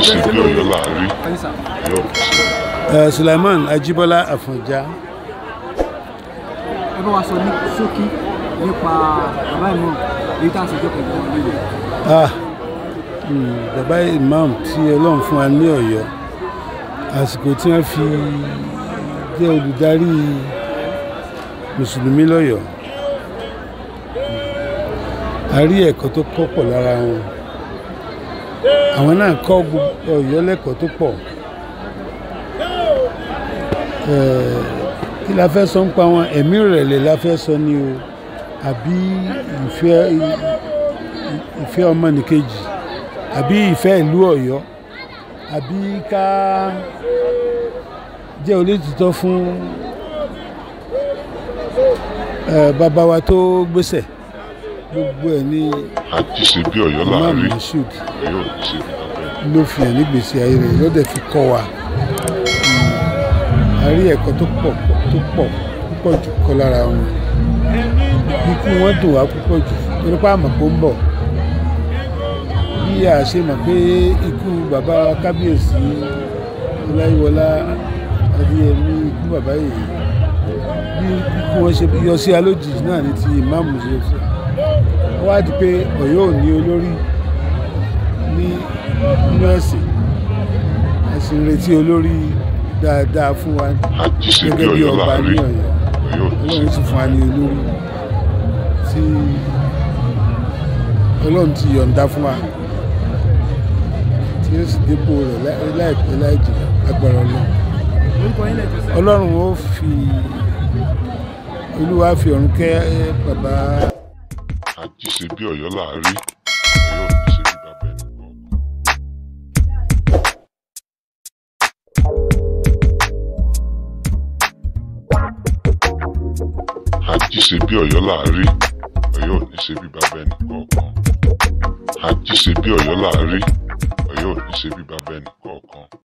ṣe bí Ọ̀yọ́ láàárín. Sulaimon Ajibola Afonja. Ẹ bá wa sọ ní ṣókí nípa Agba Imam èyí tá a ṣe jókòó gan lórí. Agba Imam tí Ọlọ́run fún wa ní Ọ̀yọ́ àsìkò tí wọ́n fi jẹ́ olùdarí mùsùlùmí lọ́yọ̀ọ́. A rí ẹ̀kọ́ tó kọ́ pọ̀ lára wọn. Àwọn náà kọ́ Ọ̀yọ́ lẹ́kọ̀ọ́ tó pọ̀. Kí la fẹ́ sọ ń pa wọn? Ẹ̀mí ìrẹ̀lẹ̀ la fẹ́ sọ ni o, àbí ìfẹ́ ọmọnìkejì, àbí ìfẹ́ ìlú Ọ̀yọ́, àbí ká jẹ́ olótìtọ́ fún bàbá wa tó gbéṣẹ̀. Gbogbo ẹ̀ ní àjíṣebí Ọ̀yọ́ láàárín ló fi hàn nígbèsí ayé rẹ̀ ló dẹ̀ fi kọ́ wa. A rí ẹ̀kọ́ tó pọ̀ jù kọ́ lára wọn. Ikú wọn dùn wá púpọ̀ jù torí pé àmọ̀ kó ń bọ̀. Bí a ṣe mọ̀ pé ikú bàbá kábíyèsí Ọláyíwọlá Adéyẹmí, ikú bàbá yìí, bí ikú wọn ṣe yọ sí alójijì náà ní ti ìmáàmù ṣe fún. Ó wá di pé Ọ̀yọ́ ò ní olórí nínú ẹ̀sìn. Ẹ̀sìn retí olórí dáadáa fún wa gẹ́gẹ́ bí ọba ní Ọ̀yọ́. Ọlọ́run ti fún wa ní olórí tí Ọlọ́run ti yọ̀ǹda fún wa tí ó sì dépò rẹ̀ láìpẹ́ láìjìnà agbára Ọlọ́run. Ó fi Olúwa fi ọ̀run kẹ́ bàbá. Àjíṣebí Ọ̀yọ́ láàárín. Ọ̀yọ́ ní ṣe bí bàbá ẹni kọ̀ọ̀kan. Àjíṣebí Ọ̀yọ́ láàárín. Ọ̀yọ́ ní ṣe bí bàbá ẹni kọ̀ọ̀kan. Àjíṣebí Ọ̀yọ́ láàárín. Ọ̀yọ́ ní ṣe bí bàbá ẹni.